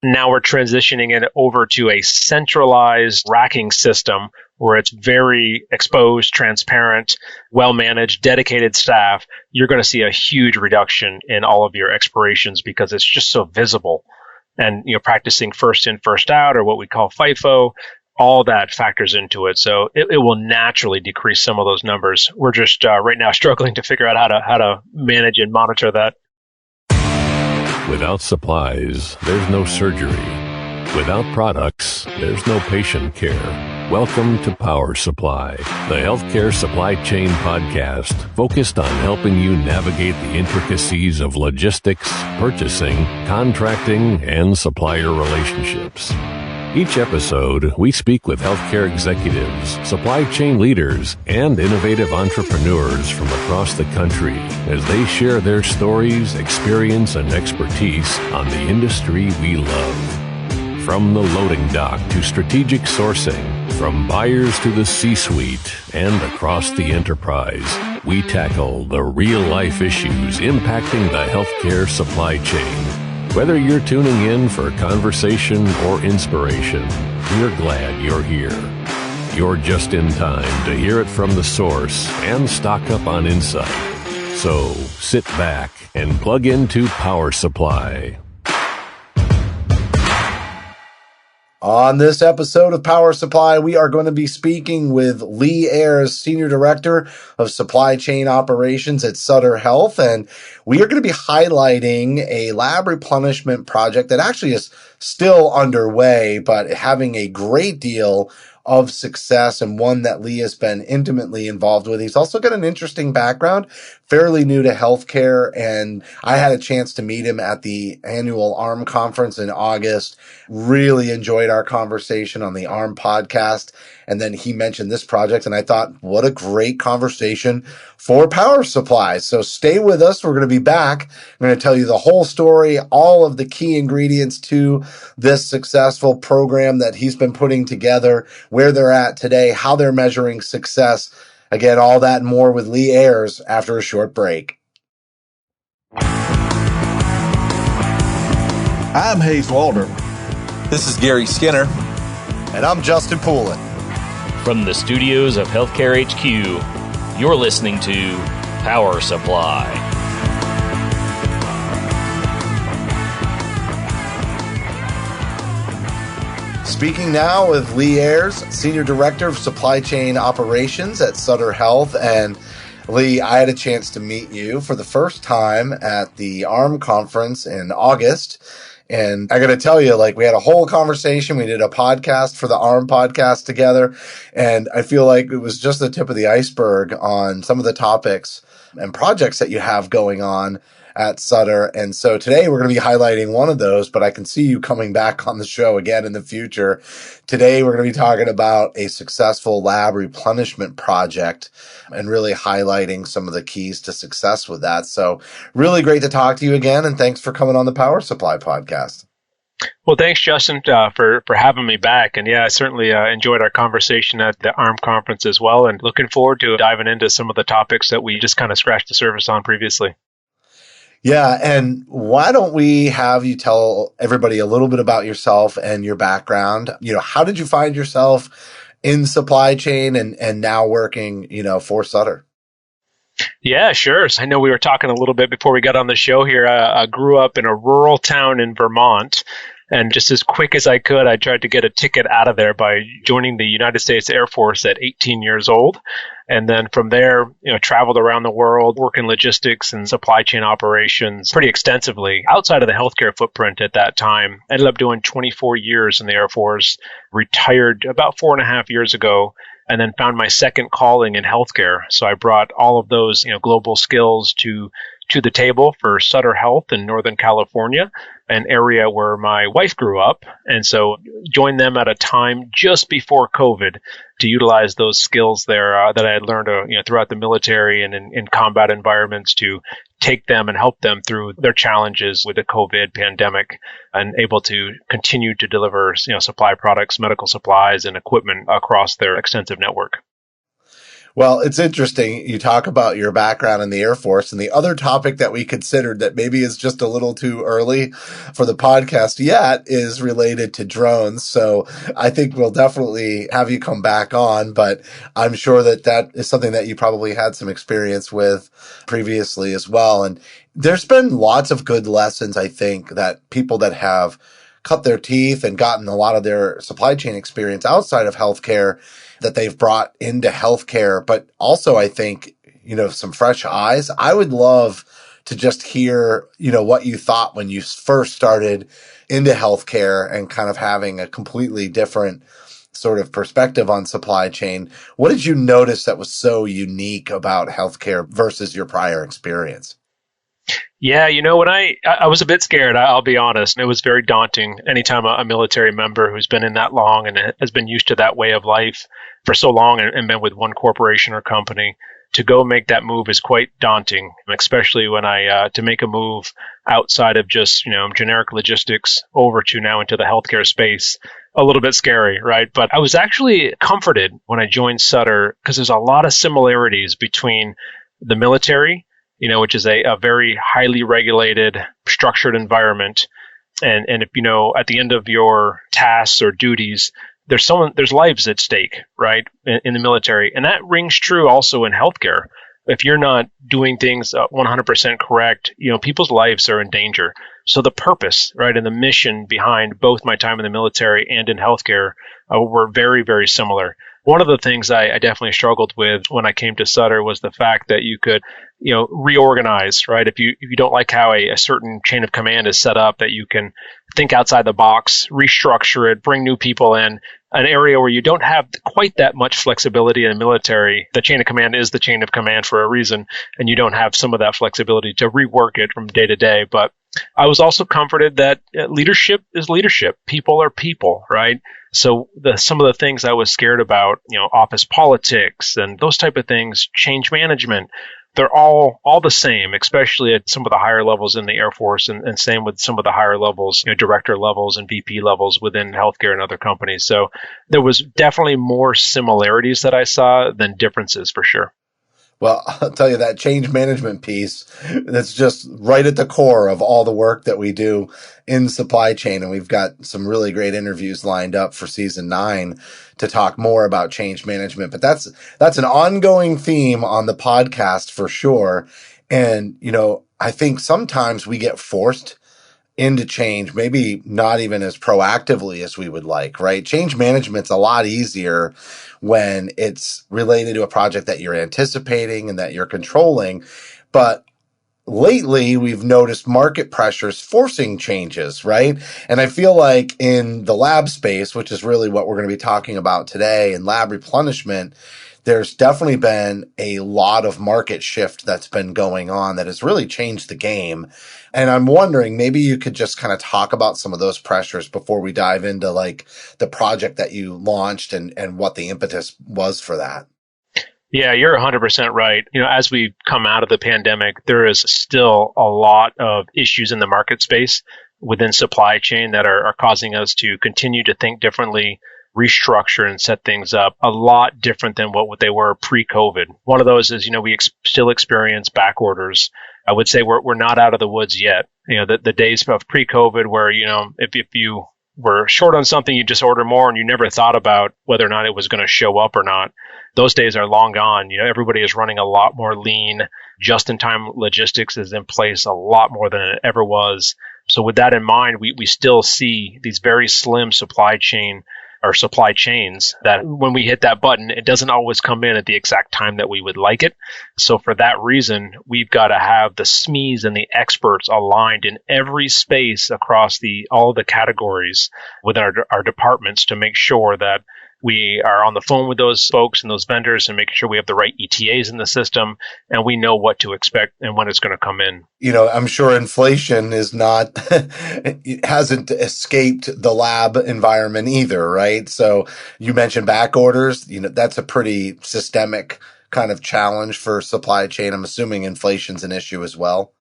Now we're transitioning it over to a centralized racking system where it's very exposed, transparent, well-managed, dedicated staff. You're going to see a huge reduction in all of your expirations because it's just so visible. And, practicing first in, first out, or what we call FIFO, all that factors into it. So it will naturally decrease some of those numbers. We're just right now struggling to figure out how to manage and monitor that. Without supplies, there's no surgery. Without products, there's no patient care. Welcome to Power Supply, the healthcare supply chain podcast focused on helping you navigate the intricacies of logistics, purchasing, contracting, and supplier relationships. Each episode, we speak with healthcare executives, supply chain leaders, and innovative entrepreneurs from across the country as they share their stories, experience, and expertise on the industry we love. From the loading dock to strategic sourcing, from buyers to the C-suite, and across the enterprise, we tackle the real-life issues impacting the healthcare supply chain. Whether you're tuning in for conversation or inspiration, we're glad you're here. You're just in time to hear it from the source and stock up on insight. So sit back and plug into Power Supply. On this episode of Power Supply, we are going to be speaking with Lee Ayers, Senior Director of Supply Chain Operations at Sutter Health, and we are going to be highlighting a lab replenishment project that actually is still underway, but having a great deal of success and one that Lee has been intimately involved with. He's also got an interesting background, fairly new to healthcare, and I had a chance to meet him at the annual ARM conference in August. Really enjoyed our conversation on the ARM podcast, and then he mentioned this project, and I thought, what a great conversation for Power Supply. So stay with us. We're going to be back. I'm going to tell you the whole story, all of the key ingredients to this successful program that he's been putting together, where they're at today, how they're measuring success. Again, all that and more with Lee Ayers after a short break. I'm Hayes Walder. This is Gary Skinner. And I'm Justin Poulin. From the studios of Healthcare HQ, you're listening to Power Supply. Speaking now with Lee Ayers, Senior Director of Supply Chain Operations at Sutter Health. And Lee, I had a chance to meet you for the first time at the ARM conference in August. And I got to tell you, we had a whole conversation. We did a podcast for the ARM podcast together. And I feel like it was just the tip of the iceberg on some of the topics and projects that you have going on at Sutter. And so today we're going to be highlighting one of those, but I can see you coming back on the show again in the future. Today we're going to be talking about a successful lab replenishment project and really highlighting some of the keys to success with that. So really great to talk to you again, and thanks for coming on the Power Supply podcast. Well, thanks, Justin, for having me back. And yeah, I certainly enjoyed our conversation at the ARM conference as well, and looking forward to diving into some of the topics that we just kind of scratched the surface on previously. Yeah, and why don't we have you tell everybody a little bit about yourself and your background? How did you find yourself in supply chain and now working, for Sutter? Yeah, sure. So I know we were talking a little bit before we got on the show here. I grew up in a rural town in Vermont, and just as quick as I could, I tried to get a ticket out of there by joining the United States Air Force at 18 years old. And then from there, traveled around the world, working logistics and supply chain operations pretty extensively outside of the healthcare footprint at that time. Ended up doing 24 years in the Air Force, retired about 4.5 years ago, and then found my second calling in healthcare. So I brought all of those, global skills to the table for Sutter Health in Northern California, an area where my wife grew up. And so joined them at a time just before COVID to utilize those skills there that I had learned throughout the military and in combat environments to take them and help them through their challenges with the COVID pandemic, and able to continue to deliver supply products, medical supplies, and equipment across their extensive network. Well, it's interesting. You talk about your background in the Air Force, and the other topic that we considered that maybe is just a little too early for the podcast yet is related to drones. So I think we'll definitely have you come back on, but I'm sure that that is something that you probably had some experience with previously as well. And there's been lots of good lessons, I think, that people that have cut their teeth and gotten a lot of their supply chain experience outside of healthcare that they've brought into healthcare, but also I think, some fresh eyes. I would love to just hear, what you thought when you first started into healthcare and kind of having a completely different sort of perspective on supply chain. What did you notice that was so unique about healthcare versus your prior experience? Yeah, when I was a bit scared, I'll be honest, and it was very daunting. Anytime a military member who's been in that long and has been used to that way of life for so long and been with one corporation or company, to go make that move is quite daunting, especially when to make a move outside of just, generic logistics over to now into the healthcare space, a little bit scary, right? But I was actually comforted when I joined Sutter because there's a lot of similarities between the military, which is a very highly regulated, structured environment. And if, at the end of your tasks or duties, there's lives at stake, right, in the military. And that rings true also in healthcare. If you're not doing things 100% correct, people's lives are in danger. So the purpose, right, and the mission behind both my time in the military and in healthcare were very, very similar. One of the things I definitely struggled with when I came to Sutter was the fact that you could, reorganize, right? If you don't like how a certain chain of command is set up, that you can think outside the box, restructure it, bring new people in. An area where you don't have quite that much flexibility in the military. The chain of command is the chain of command for a reason, and you don't have some of that flexibility to rework it from day to day. But I was also comforted that leadership is leadership. People are people, right? So some of the things I was scared about, office politics and those type of things, change management, they're all the same, especially at some of the higher levels in the Air Force, and same with some of the higher levels, director levels and VP levels within healthcare and other companies. So there was definitely more similarities that I saw than differences for sure. Well, I'll tell you that change management piece, that's just right at the core of all the work that we do in supply chain. And we've got some really great interviews lined up for season 9 to talk more about change management. But that's an ongoing theme on the podcast for sure. And, I think sometimes we get forced into change, maybe not even as proactively as we would like, right? Change management's a lot easier when it's related to a project that you're anticipating and that you're controlling. But lately, we've noticed market pressures forcing changes, right? And I feel like in the lab space, which is really what we're going to be talking about today, in lab replenishment, there's definitely been a lot of market shift that's been going on that has really changed the game. And I'm wondering, maybe you could just kind of talk about some of those pressures before we dive into like the project that you launched and what the impetus was for that. Yeah, you're 100% right. As we come out of the pandemic, there is still a lot of issues in the market space within supply chain that are causing us to continue to think differently, restructure and set things up a lot different than what they were pre-COVID. One of those is, we still experience back orders. I would say we're not out of the woods yet. The days of pre-COVID where, if you were short on something, you just order more and you never thought about whether or not it was going to show up or not. Those days are long gone. Everybody is running a lot more lean. Just-in-time logistics is in place a lot more than it ever was. So with that in mind, we still see these very slim supply chains that when we hit that button, it doesn't always come in at the exact time that we would like it. So for that reason, we've got to have the SMEs and the experts aligned in every space across all the categories within our departments to make sure that we are on the phone with those folks and those vendors and making sure we have the right ETAs in the system and we know what to expect and when it's going to come in. I'm sure inflation is not, it hasn't escaped the lab environment either, right? So you mentioned back orders, that's a pretty systemic kind of challenge for supply chain. I'm assuming inflation's an issue as well.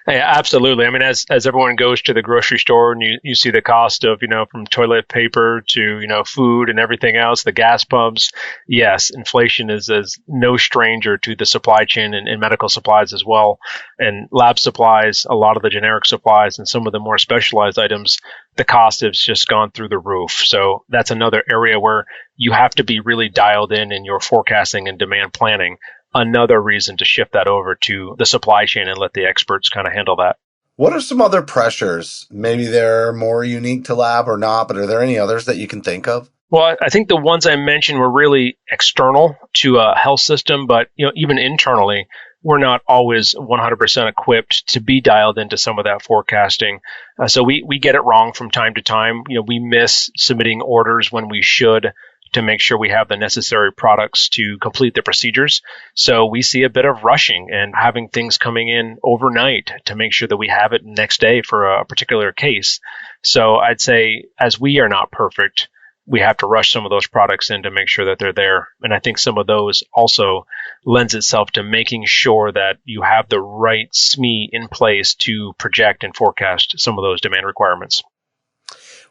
Yeah, absolutely. I mean, as everyone goes to the grocery store and you see the cost of, from toilet paper to, food and everything else, the gas pumps, yes, inflation is no stranger to the supply chain and medical supplies as well. And lab supplies, a lot of the generic supplies and some of the more specialized items, the cost has just gone through the roof. So that's another area where you have to be really dialed in your forecasting and demand planning. Another reason to shift that over to the supply chain and let the experts kind of handle that. What are some other pressures? Maybe they're more unique to lab or not, but are there any others that you can think of? Well, I think the ones I mentioned were really external to a health system, but even internally, we're not always 100% equipped to be dialed into some of that forecasting. So we get it wrong from time to time. We miss submitting orders when we should, to make sure we have the necessary products to complete the procedures. So we see a bit of rushing and having things coming in overnight to make sure that we have it next day for a particular case. So I'd say, as we are not perfect, we have to rush some of those products in to make sure that they're there. And I think some of those also lends itself to making sure that you have the right SME in place to project and forecast some of those demand requirements.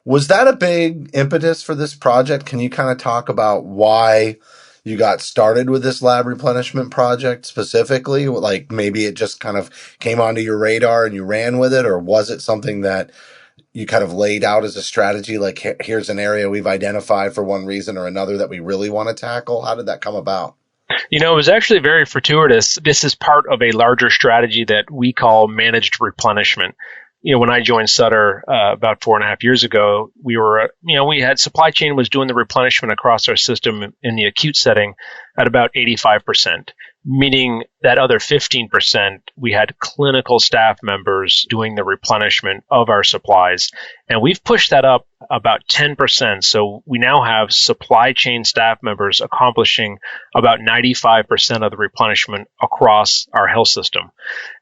Was that a big impetus for this project? Can you kind of talk about why you got started with this lab replenishment project specifically? Like maybe it just kind of came onto your radar and you ran with it, or was it something that you kind of laid out as a strategy? Like, here's an area we've identified for one reason or another that we really want to tackle. How did that come about? It was actually very fortuitous. This is part of a larger strategy that we call managed replenishment. When I joined Sutter about 4.5 years ago, we had supply chain was doing the replenishment across our system in the acute setting at about 85%, meaning that other 15%, we had clinical staff members doing the replenishment of our supplies. And we've pushed that up about 10%. So we now have supply chain staff members accomplishing about 95% of the replenishment across our health system.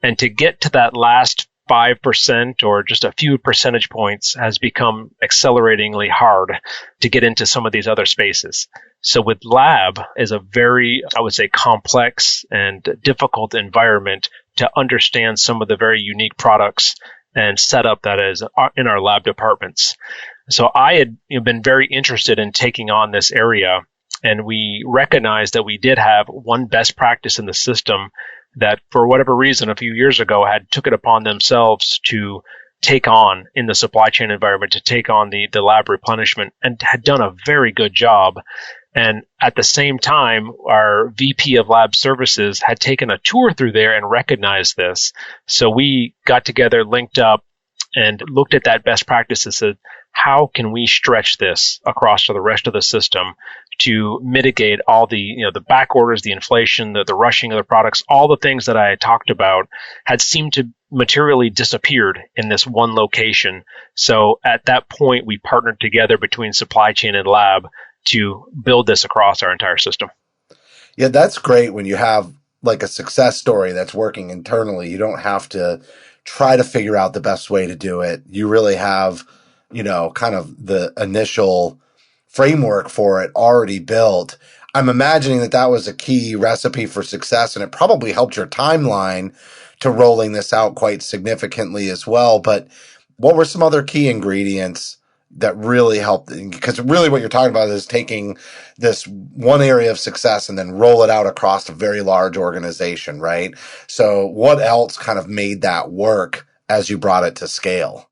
And to get to that last 5% or just a few percentage points has become acceleratingly hard to get into some of these other spaces. So with lab is a very, I would say, complex and difficult environment to understand some of the very unique products and setup that is in our lab departments. So I had been very interested in taking on this area, and we recognized that we did have one best practice in the system that, for whatever reason, a few years ago had took it upon themselves to take on in the supply chain environment, to take on the lab replenishment, and had done a very good job. And at the same time, our VP of Lab Services had taken a tour through there and recognized this. So we got together, linked up, and looked at that best practice and said, how can we stretch this across to the rest of the system to mitigate all the, the back orders, the inflation, the rushing of the products, all the things that I had talked about had seemed to materially disappeared in this one location. So at that point, we partnered together between supply chain and lab to build this across our entire system. Yeah, that's great when you have like a success story that's working internally. You don't have to try to figure out the best way to do it. You really have, kind of the initial framework for it already built. I'm imagining that was a key recipe for success, and it probably helped your timeline to rolling this out quite significantly as well. But what were some other key ingredients that really helped? Because really what you're talking about is taking this one area of success and then roll it out across a very large organization, right? So what else kind of made that work as you brought it to scale?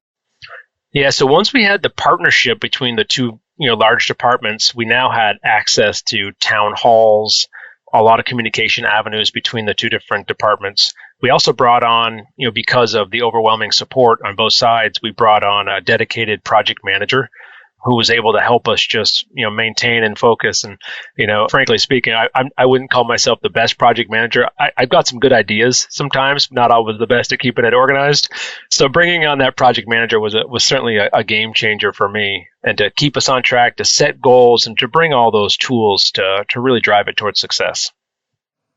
Yeah, so once we had the partnership between the two large departments, we now had access to town halls, a lot of communication avenues between the two different departments. We also brought on, because of the overwhelming support on both sides, we brought on a dedicated project manager who was able to help us just, maintain and focus. And, frankly speaking, I wouldn't call myself the best project manager. I've got some good ideas sometimes, not always the best at keeping it organized. So bringing on that project manager was certainly a game changer for me, and to keep us on track, to set goals, and to bring all those tools to really drive it towards success.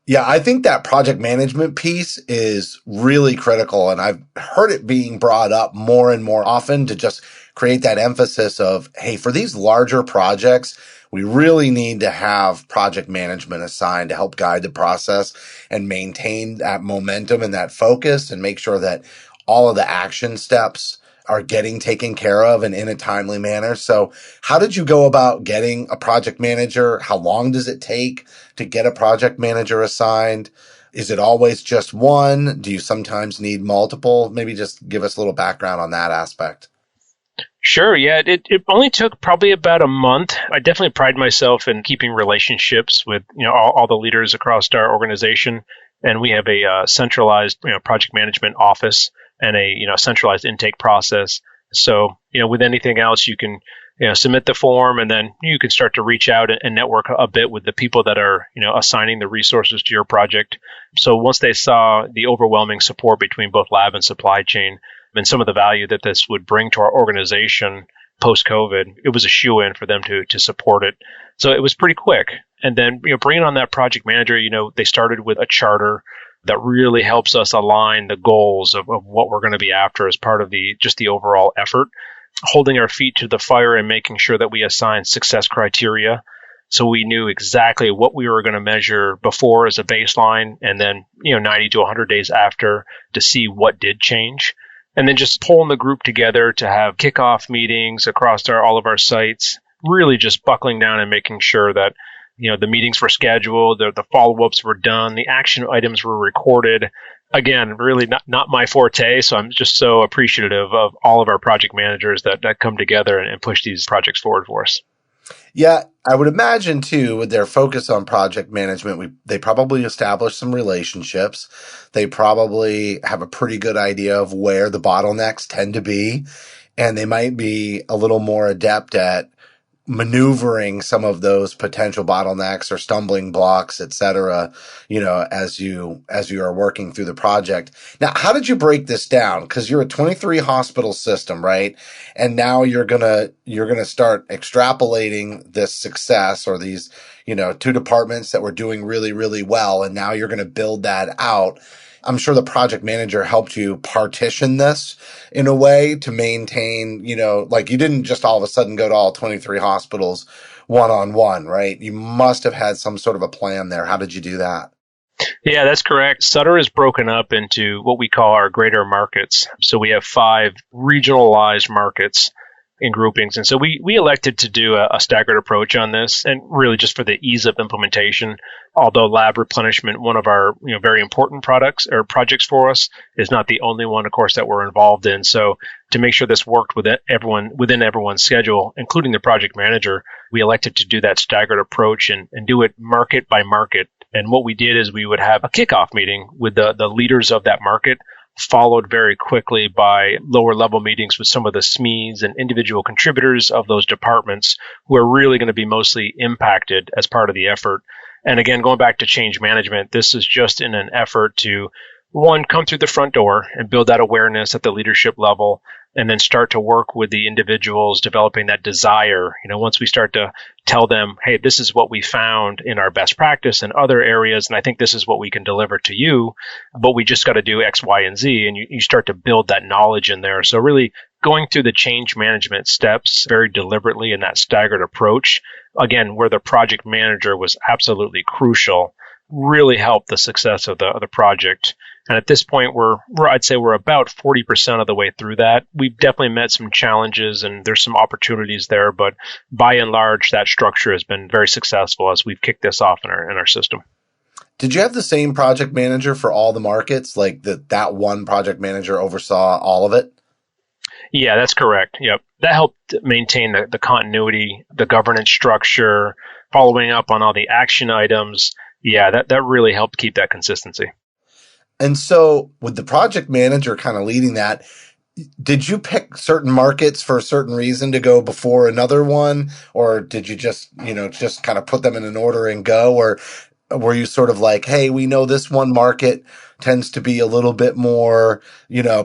Yeah, I think that project management piece is really critical, and I've heard it being brought up more and more often to just create that emphasis of, hey, for these larger projects, we really need to have project management assigned to help guide the process and maintain that momentum and that focus and make sure that all of the action steps are getting taken care of and in a timely manner. So how did you go about getting a project manager? How long does it take to get a project manager assigned? Is it always just one? Do you sometimes need multiple? Maybe just give us a little background on that aspect. Sure. Yeah. It only took probably about a month. I definitely pride myself in keeping relationships with, all the leaders across our organization. And we have a centralized, project management office and a, centralized intake process. So, with anything else, you can, submit the form, and then you can start to reach out and network a bit with the people that are, assigning the resources to your project. So once they saw the overwhelming support between both lab and supply chain and some of the value that this would bring to our organization post-COVID, it was a shoo-in for them to support it. So it was pretty quick. And then, bringing on that project manager, they started with a charter that really helps us align the goals of what we're going to be after as part of the overall effort, holding our feet to the fire and making sure that we assign success criteria. So we knew exactly what we were going to measure before as a baseline, and then, 90 to 100 days after to see what did change. And then just pulling the group together to have kickoff meetings across all of our sites, really just buckling down and making sure that, the meetings were scheduled, the follow-ups were done, the action items were recorded. Again, really not my forte, so I'm just so appreciative of all of our project managers that come together and push these projects forward for us. Yeah, I would imagine too, with their focus on project management, they probably establish some relationships. They probably have a pretty good idea of where the bottlenecks tend to be, and they might be a little more adept at maneuvering some of those potential bottlenecks or stumbling blocks, et cetera, as you are working through the project. Now, how did you break this down? Because you're a 23 hospital system, right? And now you're gonna start extrapolating this success or these, two departments that were doing really, really well, and now you're gonna build that out. I'm sure the project manager helped you partition this in a way to maintain, like you didn't just all of a sudden go to all 23 hospitals one-on-one, right? You must have had some sort of a plan there. How did you do that? Yeah, that's correct. Sutter is broken up into what we call our greater markets. So we have 5 regionalized markets in groupings. And so we elected to do a staggered approach on this, and really just for the ease of implementation. Although lab replenishment, one of our very important products or projects for us, is not the only one, of course, that we're involved in. So to make sure this worked within everyone's schedule, including the project manager, we elected to do that staggered approach and do it market by market. And what we did is we would have a kickoff meeting with the leaders of that market, followed very quickly by lower level meetings with some of the SMEs and individual contributors of those departments who are really going to be mostly impacted as part of the effort. And again, going back to change management, this is just in an effort to, one, come through the front door and build that awareness at the leadership level, and then start to work with the individuals developing that desire. Once we start to tell them, hey, this is what we found in our best practice in other areas, and I think this is what we can deliver to you, but we just got to do X, Y, and Z, and you start to build that knowledge in there. So really going through the change management steps very deliberately in that staggered approach, again, where the project manager was absolutely crucial, really helped the success of the project. And at this point, I'd say we're about 40% of the way through that. We've definitely met some challenges and there's some opportunities there, but by and large, that structure has been very successful as we've kicked this off in our system. Did you have the same project manager for all the markets? Like that one project manager oversaw all of it? Yeah, that's correct. Yep. That helped maintain the continuity, the governance structure, following up on all the action items. Yeah, that really helped keep that consistency. And so with the project manager kind of leading that, did you pick certain markets for a certain reason to go before another one? Or did you just kind of put them in an order and go? Or Were you sort of like, hey, we know this one market tends to be a little bit more,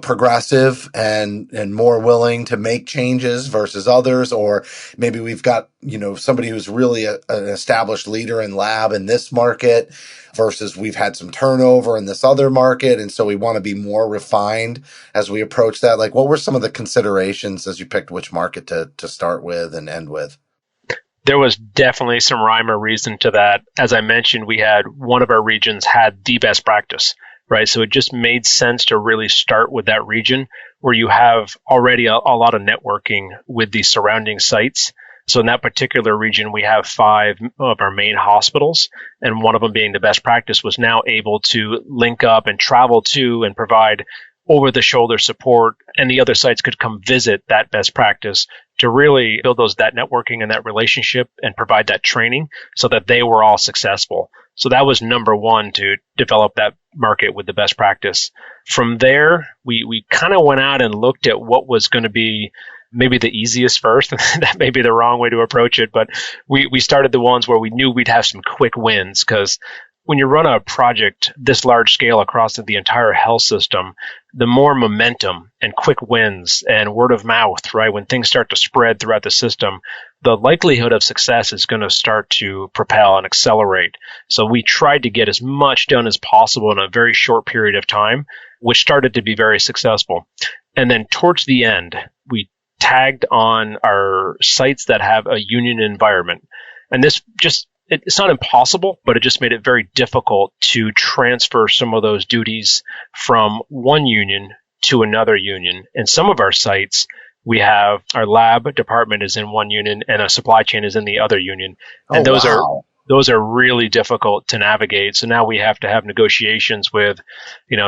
progressive and more willing to make changes versus others, or maybe we've got, somebody who's really an established leader in lab in this market versus we've had some turnover in this other market, and so we want to be more refined as we approach that? Like, what were some of the considerations as you picked which market to start with and end with? There was definitely some rhyme or reason to that. As I mentioned, we had one of our regions had the best practice, right? So it just made sense to really start with that region where you have already a lot of networking with the surrounding sites. So in that particular region, we have 5 of our main hospitals, and one of them being the best practice was now able to link up and travel to and provide over-the-shoulder support, and the other sites could come visit that best practice to really build that networking and that relationship and provide that training so that they were all successful. So that was number one, to develop that market with the best practice. From there, we kind of went out and looked at what was going to be maybe the easiest first. That may be the wrong way to approach it, but we started the ones where we knew we'd have some quick wins, because when you run a project this large scale across the entire health system, the more momentum and quick wins and word of mouth, right? When things start to spread throughout the system, the likelihood of success is going to start to propel and accelerate. So we tried to get as much done as possible in a very short period of time, which started to be very successful. And then towards the end, we tagged on our sites that have a union environment. And this just, it's not impossible, but it just made it very difficult to transfer some of those duties from one union to another union. And some of our sites, we have our lab department is in one union and a supply chain is in the other union. And those are really difficult to navigate. So now we have to have negotiations with,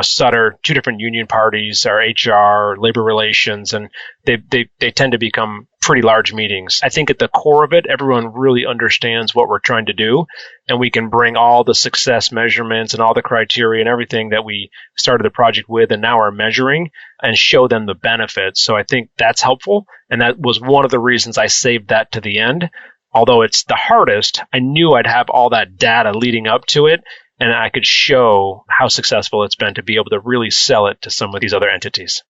Sutter, 2 different union parties, our HR, labor relations, and they tend to become pretty large meetings. I think at the core of it, everyone really understands what we're trying to do, and we can bring all the success measurements and all the criteria and everything that we started the project with and now are measuring and show them the benefits. So I think that's helpful, and that was one of the reasons I saved that to the end. Although it's the hardest, I knew I'd have all that data leading up to it, and I could show how successful it's been to be able to really sell it to some of these other entities.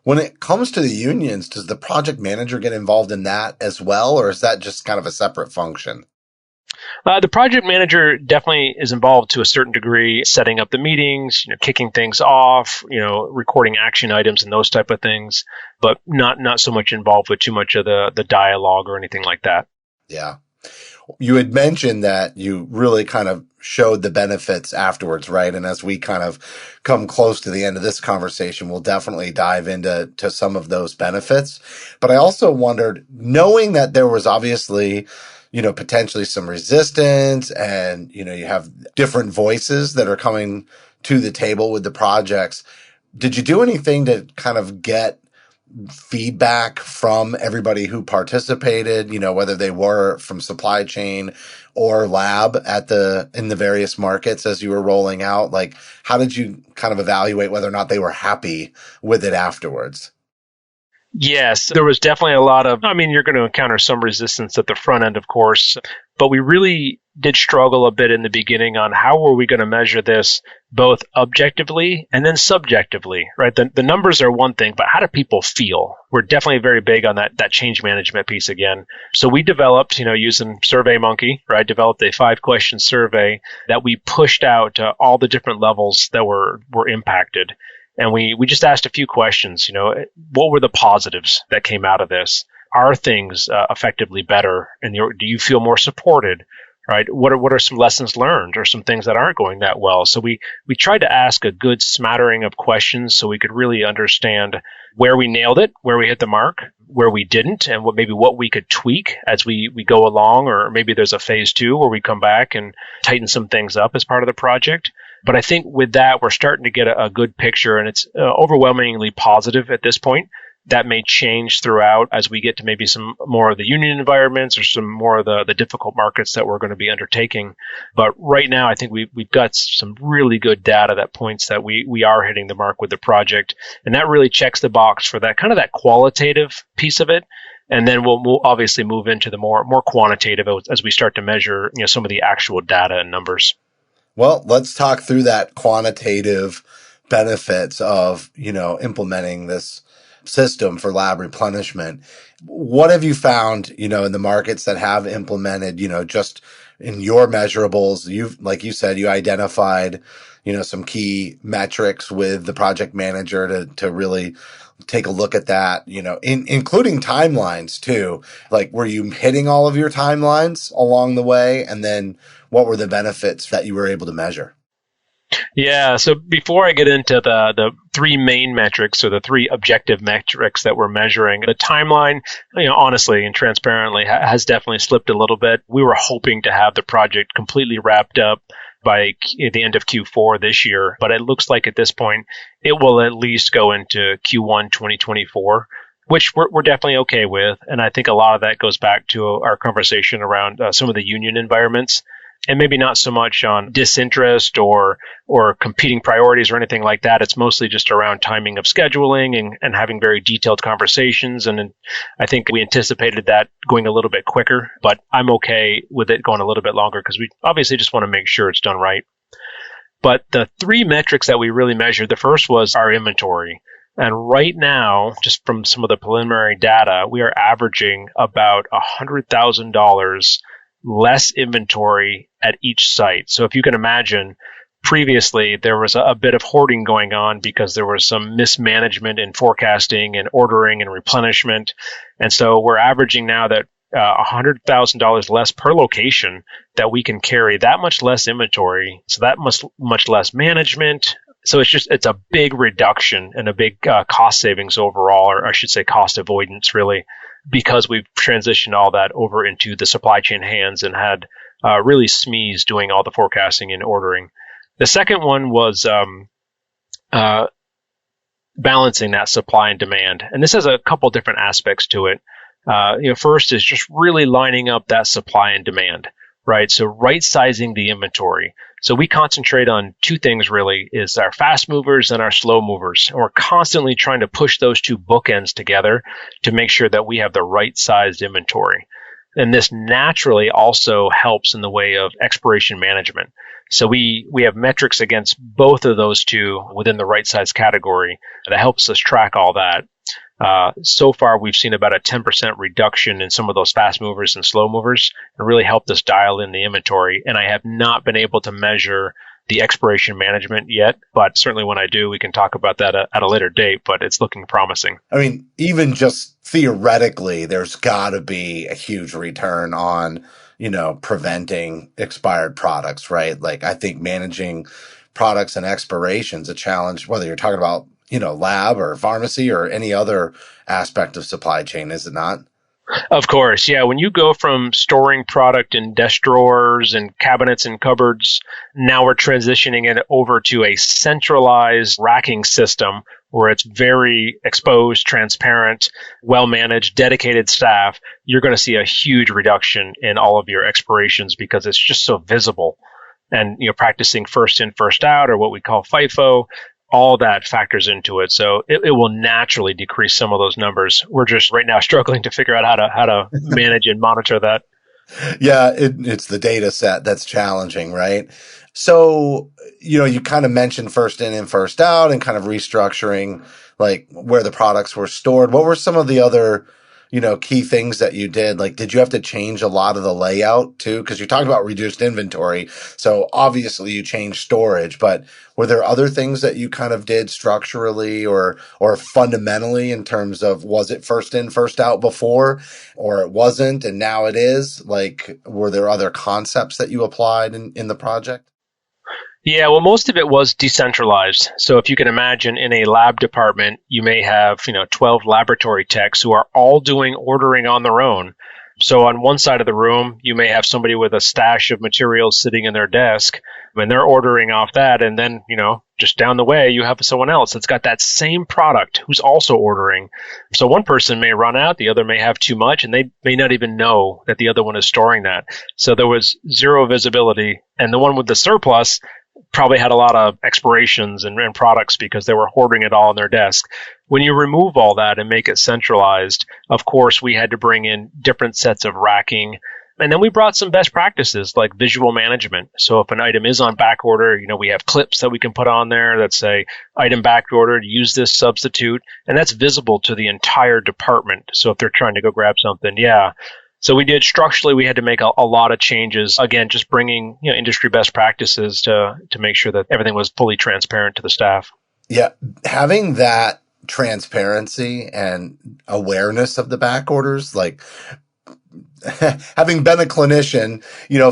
When it comes to the unions, does the project manager get involved in that as well, or is that just kind of a separate function? The project manager definitely is involved to a certain degree, setting up the meetings, kicking things off, recording action items and those type of things, but not so much involved with too much of the dialogue or anything like that. Yeah. You had mentioned that you really kind of showed the benefits afterwards, right? And as we kind of come close to the end of this conversation, we'll definitely dive into some of those benefits. But I also wondered, knowing that there was obviously, potentially some resistance and, you have different voices that are coming to the table with the projects, did you do anything to kind of get feedback from everybody who participated, whether they were from supply chain or lab in the various markets as you were rolling out? Like, how did you kind of evaluate whether or not they were happy with it afterwards? Yes, there was definitely a lot of, you're going to encounter some resistance at the front end, of course, but we really did struggle a bit in the beginning on how were we going to measure this both objectively and then subjectively, right? The numbers are one thing, but how do people feel? We're definitely very big on that change management piece again. So we developed, using SurveyMonkey, right? Developed a 5-question survey that we pushed out to all the different levels that were impacted. And we just asked a few questions, what were the positives that came out of this? Are things effectively better? And do you feel more supported? Right? What are some lessons learned or some things that aren't going that well? So we tried to ask a good smattering of questions so we could really understand where we nailed it, where we hit the mark, where we didn't, and what we could tweak as we go along, or maybe there's a phase 2 where we come back and tighten some things up as part of the project. But I think with that, we're starting to get a good picture, and it's overwhelmingly positive at this point. That may change throughout as we get to maybe some more of the union environments or some more of the difficult markets that we're going to be undertaking. But right now, I think we've got some really good data that points that we are hitting the mark with the project. And that really checks the box for that kind of that qualitative piece of it. And then we'll obviously move into the more quantitative as we start to measure some of the actual data and numbers. Well, let's talk through that quantitative benefits of, implementing this system for lab replenishment. What have you found, in the markets that have implemented, just in your measurables? Like you said, you identified, some key metrics with the project manager to really take a look at that, including timelines too. Like, were you hitting all of your timelines along the way? And then what were the benefits that you were able to measure? Yeah. So before I get into the three main metrics or the three objective metrics that we're measuring, the timeline, honestly and transparently has definitely slipped a little bit. We were hoping to have the project completely wrapped up by the end of Q4 this year, but it looks like at this point it will at least go into Q1 2024. Which we're definitely okay with. And I think a lot of that goes back to our conversation around some of the union environments. And maybe not so much on disinterest or competing priorities or anything like that. It's mostly just around timing of scheduling and having very detailed conversations. And I think we anticipated that going a little bit quicker, but I'm okay with it going a little bit longer because we obviously just want to make sure it's done right. But the three metrics that we really measured, the first was our inventory. And right now, just from some of the preliminary data, we are averaging about $100,000 less inventory at each site. So if you can imagine, previously there was a bit of hoarding going on because there was some mismanagement in forecasting and ordering and replenishment. And so we're averaging now that $100,000 less per location that we can carry that much less inventory. So that much less management. So it's a big reduction and a big cost savings overall, or I should say cost avoidance really, because we've transitioned all that over into the supply chain hands and had really SMEs doing all the forecasting and ordering. The second one was balancing that supply and demand. And this has a couple different aspects to it. First is just really lining up that supply and demand, right? So right sizing the inventory. So we concentrate on two things really, is our fast movers and our slow movers. And we're constantly trying to push those two bookends together to make sure that we have the right sized inventory. And this naturally also helps in the way of expiration management. So we have metrics against both of those two within the right size category that helps us track all that. So far, we've seen about a 10% reduction in some of those fast movers and slow movers and really helped us dial in the inventory. And I have not been able to measure the expiration management yet, but certainly when I do, we can talk about that at a later date, but it's looking promising. I mean, even just theoretically, there's got to be a huge return on, preventing expired products, right? Like, I think managing products and expirations a challenge, whether you're talking about lab or pharmacy or any other aspect of supply chain, is it not? Of course, yeah. When you go from storing product in desk drawers and cabinets and cupboards, now we're transitioning it over to a centralized racking system where it's very exposed, transparent, well-managed, dedicated staff. You're going to see a huge reduction in all of your expirations because it's just so visible. And practicing first in, first out, or what we call FIFO, all that factors into it. So it will naturally decrease some of those numbers. We're just right now struggling to figure out how to manage and monitor that. Yeah, it's the data set that's challenging, right? So, you kind of mentioned first in and first out and kind of restructuring like where the products were stored. What were some of the other, key things that you did? Like, did you have to change a lot of the layout too? Because you talked about reduced inventory. So obviously you changed storage, but were there other things that you kind of did structurally or fundamentally in terms of, was it first in, first out before, or it wasn't and now it is? Like, were there other concepts that you applied in the project? Yeah, well, most of it was decentralized. So if you can imagine in a lab department, you may have, 12 laboratory techs who are all doing ordering on their own. So on one side of the room, you may have somebody with a stash of materials sitting in their desk and they're ordering off that. And then, just down the way, you have someone else that's got that same product who's also ordering. So one person may run out, the other may have too much, and they may not even know that the other one is storing that. So there was zero visibility. And the one with the surplus probably had a lot of expirations and products because they were hoarding it all on their desk. When you remove all that and make it centralized, of course, we had to bring in different sets of racking. And then we brought some best practices like visual management. So if an item is on back order, we have clips that we can put on there that say item back ordered, use this substitute, and that's visible to the entire department. So if they're trying to go grab something, yeah. So we did structurally, we had to make a lot of changes. Again, just bringing industry best practices to make sure that everything was fully transparent to the staff. Yeah, having that transparency and awareness of the back orders, like having been a clinician,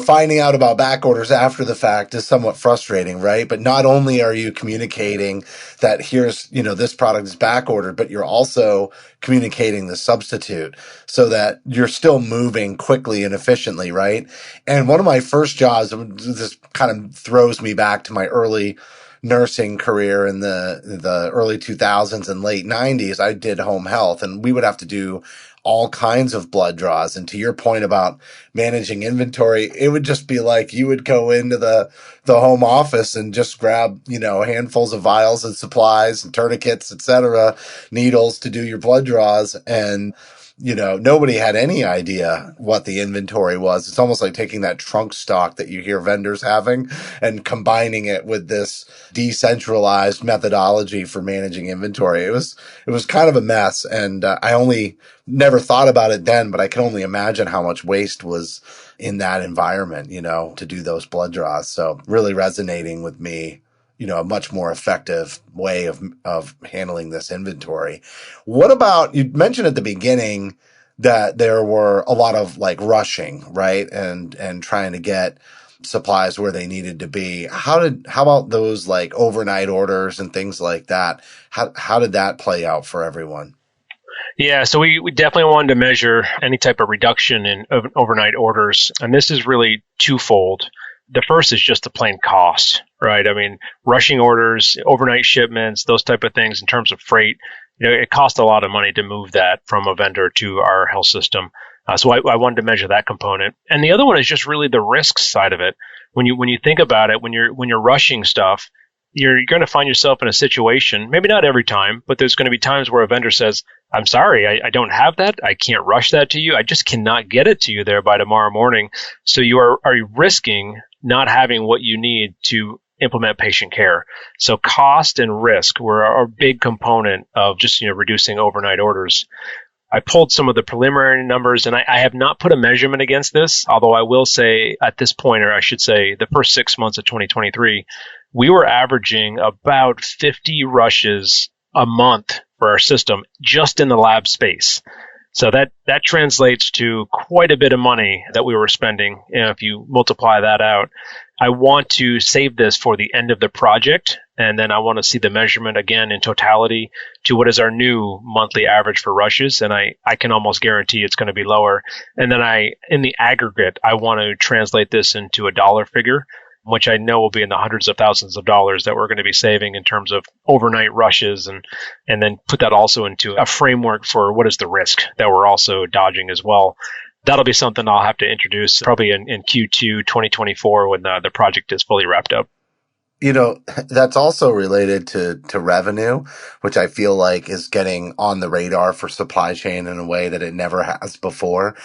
finding out about back orders after the fact is somewhat frustrating, right? But not only are you communicating that here's, this product is back ordered, but you're also communicating the substitute so that you're still moving quickly and efficiently, right? And one of my first jobs, this kind of throws me back to my early nursing career in the early 2000s and late 90s. I did home health, and we would have to do all kinds of blood draws. And to your point about managing inventory, it would just be like you would go into the home office and just grab, handfuls of vials and supplies and tourniquets, etc., needles to do your blood draws. And nobody had any idea what the inventory was. It's almost like taking that trunk stock that you hear vendors having and combining it with this decentralized methodology for managing inventory. It was kind of a mess. And I only never thought about it then, but I can only imagine how much waste was in that environment, to do those blood draws. So really resonating with me, a much more effective way of handling this inventory. What about, you mentioned at the beginning that there were a lot of like rushing, right? And trying to get supplies where they needed to be. How about those like overnight orders and things like that? How did that play out for everyone? Yeah, so we definitely wanted to measure any type of reduction in overnight orders. And this is really twofold. The first is just the plain cost, right? I mean, rushing orders, overnight shipments, those type of things in terms of freight, it costs a lot of money to move that from a vendor to our health system. So I wanted to measure that component. And the other one is just really the risk side of it. When you think about it, when you're rushing stuff, you're going to find yourself in a situation, maybe not every time, but there's going to be times where a vendor says, I'm sorry, I don't have that. I can't rush that to you. I just cannot get it to you there by tomorrow morning. So you are risking not having what you need to implement patient care. So cost and risk were a big component of just reducing overnight orders. I pulled some of the preliminary numbers, and I have not put a measurement against this, although I will say at this point, or I should say the first 6 months of 2023, we were averaging about 50 rushes a month for our system just in the lab space. So that translates to quite a bit of money that we were spending. If you multiply that out, I want to save this for the end of the project, and then I want to see the measurement again in totality to what is our new monthly average for rushes, and I can almost guarantee it's going to be lower. And then in the aggregate, I want to translate this into a dollar figure, which I know will be in the hundreds of thousands of dollars that we're going to be saving in terms of overnight rushes, and then put that also into a framework for what is the risk that we're also dodging as well. That'll be something I'll have to introduce probably in Q2 2024 when the project is fully wrapped up. That's also related to revenue, which I feel like is getting on the radar for supply chain in a way that it never has before.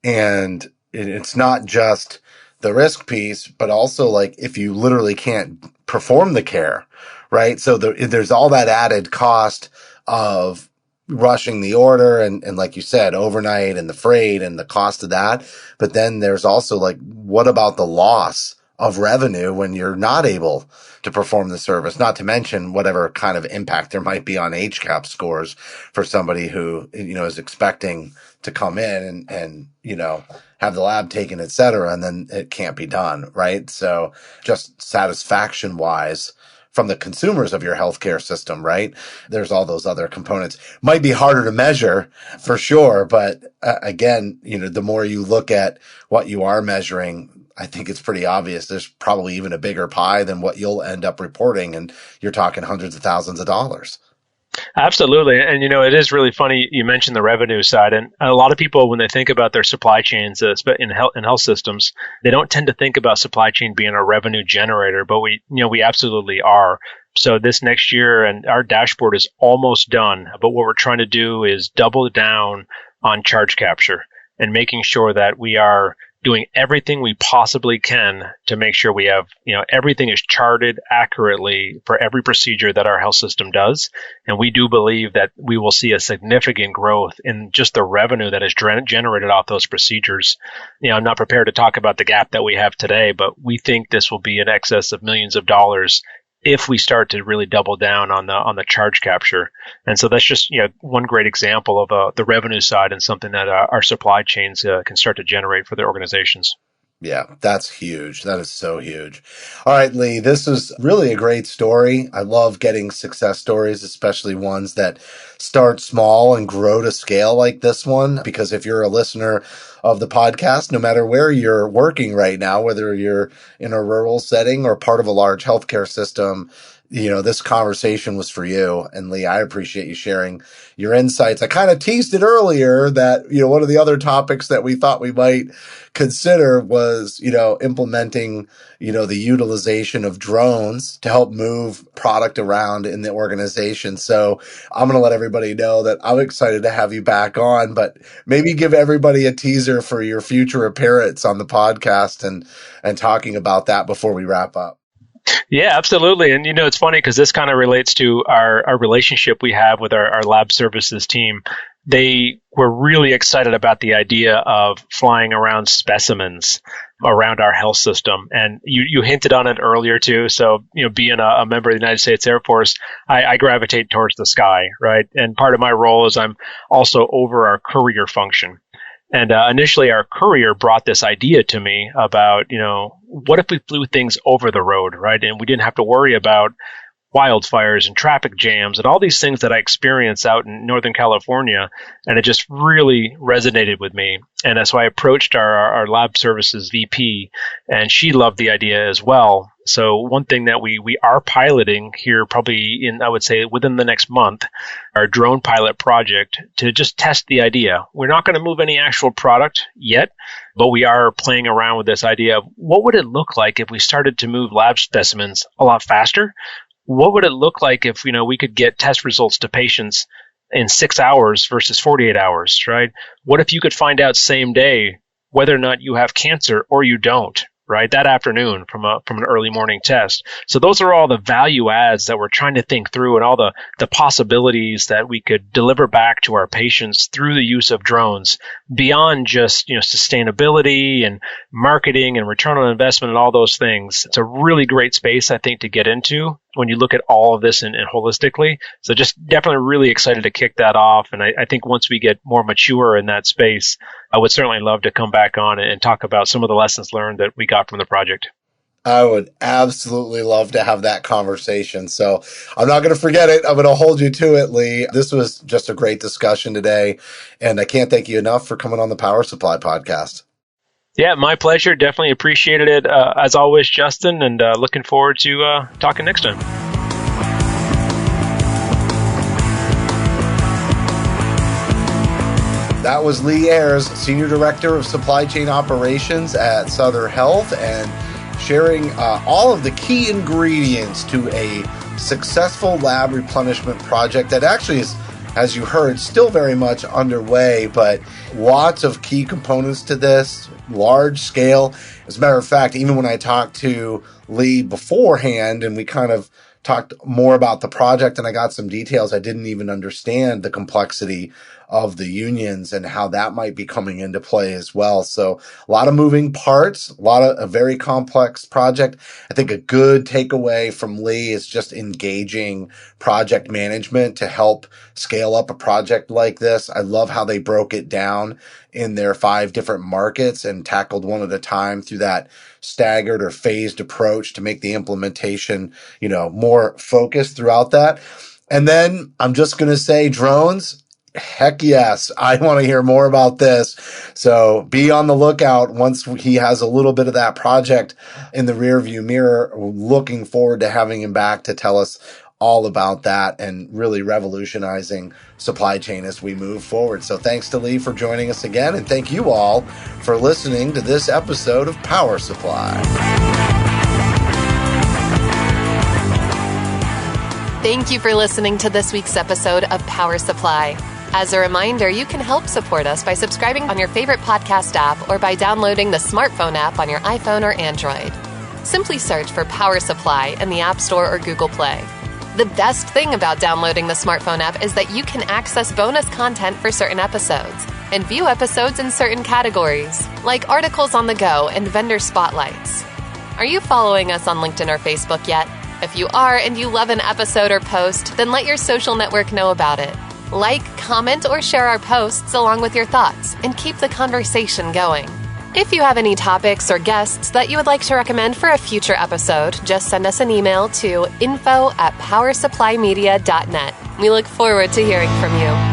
And it's not just the risk piece, but also like if you literally can't perform the care, right? So there's all that added cost of rushing the order and like you said, overnight and the freight and the cost of that. But then there's also like, what about the loss of revenue when you're not able to perform the service, not to mention whatever kind of impact there might be on HCAP scores for somebody who, is expecting to come in and have the lab taken, et cetera, and then it can't be done, right? So just satisfaction wise from the consumers of your healthcare system, right? There's all those other components. Might be harder to measure for sure, but again, the more you look at what you are measuring, I think it's pretty obvious there's probably even a bigger pie than what you'll end up reporting, and you're talking hundreds of thousands of dollars. Absolutely. And, it is really funny you mentioned the revenue side. And a lot of people, when they think about their supply chains in health systems, they don't tend to think about supply chain being a revenue generator, but we absolutely are. So this next year, and our dashboard is almost done, but what we're trying to do is double down on charge capture and making sure that we are doing everything we possibly can to make sure we have, everything is charted accurately for every procedure that our health system does. And we do believe that we will see a significant growth in just the revenue that is generated off those procedures. I'm not prepared to talk about the gap that we have today, but we think this will be in excess of millions of dollars if we start to really double down on the charge capture. And so that's just one great example of the revenue side and something that our supply chains can start to generate for their organizations. Yeah, that's huge. That is so huge. All right, Lee, this is really a great story. I love getting success stories, especially ones that start small and grow to scale like this one. Because if you're a listener of the podcast, no matter where you're working right now, whether you're in a rural setting or part of a large healthcare system, this conversation was for you. And Lee, I appreciate you sharing your insights. I kind of teased it earlier that, one of the other topics that we thought we might consider was, implementing, the utilization of drones to help move product around in the organization. So I'm going to let everybody know that I'm excited to have you back on, but maybe give everybody a teaser for your future appearance on the podcast and talking about that before we wrap up. Yeah, absolutely. And, it's funny because this kind of relates to our relationship we have with our lab services team. They were really excited about the idea of flying around specimens around our health system. And you hinted on it earlier too. So, being a member of the United States Air Force, I gravitate towards the sky, right? And part of my role is I'm also over our courier function. And initially, our courier brought this idea to me about, what if we flew things over the road, right? And we didn't have to worry about wildfires and traffic jams and all these things that I experience out in Northern California. And it just really resonated with me. And so I approached our lab services VP, and she loved the idea as well. So one thing that we are piloting here probably I would say within the next month, our drone pilot project to just test the idea. We're not going to move any actual product yet, but we are playing around with this idea of what would it look like if we started to move lab specimens a lot faster? What would it look like if, we could get test results to patients in 6 hours versus 48 hours, right? What if you could find out same day whether or not you have cancer or you don't, right? That afternoon from an early morning test. So those are all the value adds that we're trying to think through and all the possibilities that we could deliver back to our patients through the use of drones beyond just, sustainability and marketing and return on investment and all those things. It's a really great space, I think, to get into when you look at all of this and holistically. So just definitely really excited to kick that off. And I think once we get more mature in that space, I would certainly love to come back on and talk about some of the lessons learned that we got from the project. I would absolutely love to have that conversation. So I'm not going to forget it. I'm going to hold you to it, Lee. This was just a great discussion today. And I can't thank you enough for coming on the Power Supply podcast. Yeah, my pleasure. Definitely appreciated it as always, Justin, and looking forward to talking next time. That was Lee Ayers, Senior Director of Supply Chain Operations at Sutter Health, and sharing all of the key ingredients to a successful lab replenishment project that actually is, as you heard, still very much underway, but lots of key components to this, large scale. As a matter of fact, even when I talked to Lee beforehand and we kind of talked more about the project and I got some details, I didn't even understand the complexity of the unions and how that might be coming into play as well. So a lot of moving parts, a very complex project. I think a good takeaway from Lee is just engaging project management to help scale up a project like this. I love how they broke it down in their 5 different markets and tackled one at a time through that staggered or phased approach to make the implementation, more focused throughout that. And then I'm just going to say drones. Heck yes. I want to hear more about this. So be on the lookout once he has a little bit of that project in the rearview mirror. Looking forward to having him back to tell us all about that and really revolutionizing supply chain as we move forward. So thanks to Lee for joining us again. And thank you all for listening to this episode of Power Supply. Thank you for listening to this week's episode of Power Supply. As a reminder, you can help support us by subscribing on your favorite podcast app or by downloading the smartphone app on your iPhone or Android. Simply search for Power Supply in the App Store or Google Play. The best thing about downloading the smartphone app is that you can access bonus content for certain episodes and view episodes in certain categories, like articles on the go and vendor spotlights. Are you following us on LinkedIn or Facebook yet? If you are and you love an episode or post, then let your social network know about it. Like, comment, or share our posts along with your thoughts and keep the conversation going. If you have any topics or guests that you would like to recommend for a future episode, just send us an email to info@powersupplymedia.net. We look forward to hearing from you.